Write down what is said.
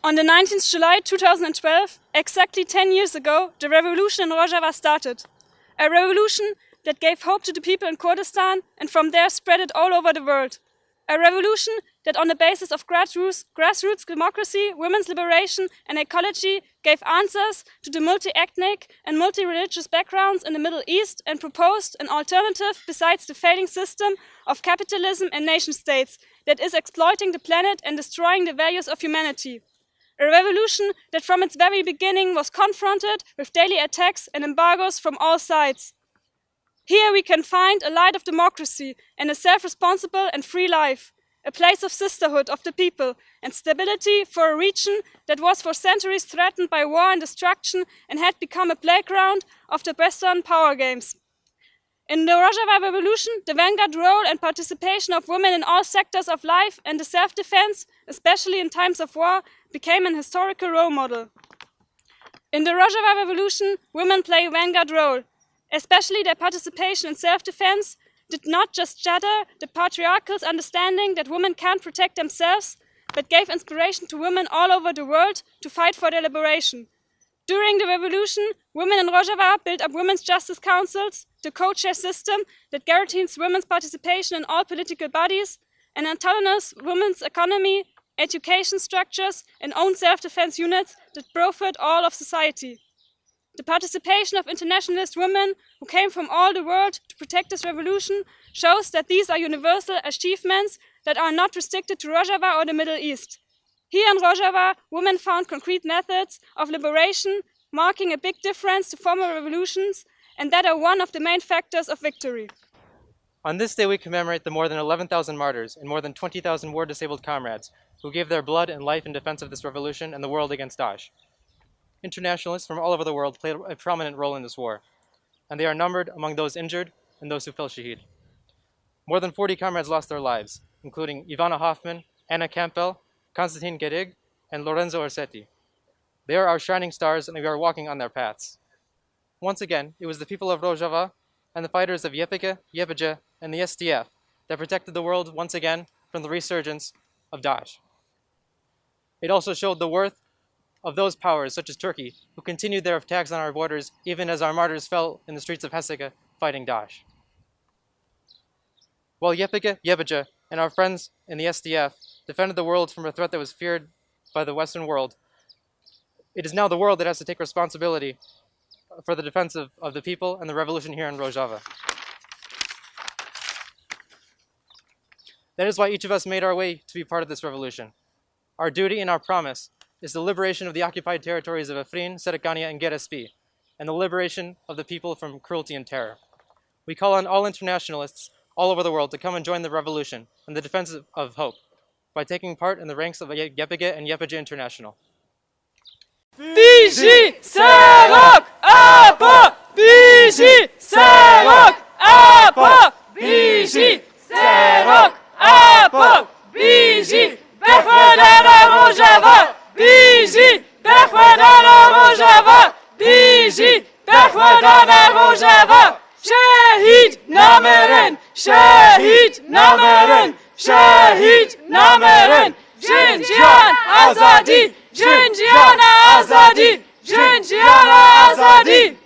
On the 19th July 2012, exactly 10 years ago, the revolution in Rojava started. A revolution that gave hope to the people in Kurdistan and from there spread it all over the world. A revolution that on the basis of grassroots democracy, women's liberation and ecology gave answers to the multi-ethnic and multi-religious backgrounds in the Middle East and proposed an alternative besides the failing system of capitalism and nation states that is exploiting the planet and destroying the values of humanity. A revolution that from its very beginning was confronted with daily attacks and embargoes from all sides. Here we can find a light of democracy and a self-responsible and free life, a place of sisterhood of the people and stability for a region that was for centuries threatened by war and destruction and had become a playground of the Western power games. In the Rojava Revolution, the vanguard role and participation of women in all sectors of life and the self-defense, especially in times of war, became an historical role model. In the Rojava Revolution, women play a vanguard role, especially their participation in self-defense did not just shatter the patriarchal understanding that women can't protect themselves, but gave inspiration to women all over the world to fight for their liberation. During the revolution, women in Rojava built up women's justice councils, the co-chair system that guarantees women's participation in all political bodies, an autonomous women's economy, education structures, and own self-defense units that profit all of society. The participation of internationalist women who came from all the world to protect this revolution shows that these are universal achievements that are not restricted to Rojava or the Middle East. Here in Rojava, women found concrete methods of liberation, marking a big difference to former revolutions, and that are one of the main factors of victory. On this day, we commemorate the more than 11,000 martyrs and more than 20,000 war-disabled comrades who gave their blood and life in defense of this revolution and the world against Daesh. Internationalists from all over the world played a prominent role in this war, and they are numbered among those injured and those who fell shaheed. More than 40 comrades lost their lives, including Ivana Hoffman, Anna Campbell, Konstantin Gerig, and Lorenzo Orsetti. They are our shining stars, and we are walking on their paths. Once again, it was the people of Rojava and the fighters of YPG, YPJ, and the SDF that protected the world once again from the resurgence of Daesh. It also showed the worth of those powers, such as Turkey, who continued their attacks on our borders even as our martyrs fell in the streets of Hasaka fighting Daesh. While YPG, YPJ, and our friends in the SDF defended the world from a threat that was feared by the Western world, it is now the world that has to take responsibility for the defense of the people and the revolution here in Rojava. That is why each of us made our way to be part of this revolution. Our duty and our promise is the liberation of the occupied territories of Afrin, Serikania, and Gerespi, and the liberation of the people from cruelty and terror. We call on all internationalists all over the world to come and join the revolution and the defense of hope by taking part in the ranks of YPG and YPJ International. YPG Serok Apa! YPG Serok Apa! YPG Serok Apa! YPG Berkhwadana Rojava! YPG Berkhwadana Rojava! YPG Berkhwadana Rojava! Shahid Nameren! Shahid Nameren! Shahid Nameren! Jinjian Azadi! Jinjian Azadi! Jinjian Azadi!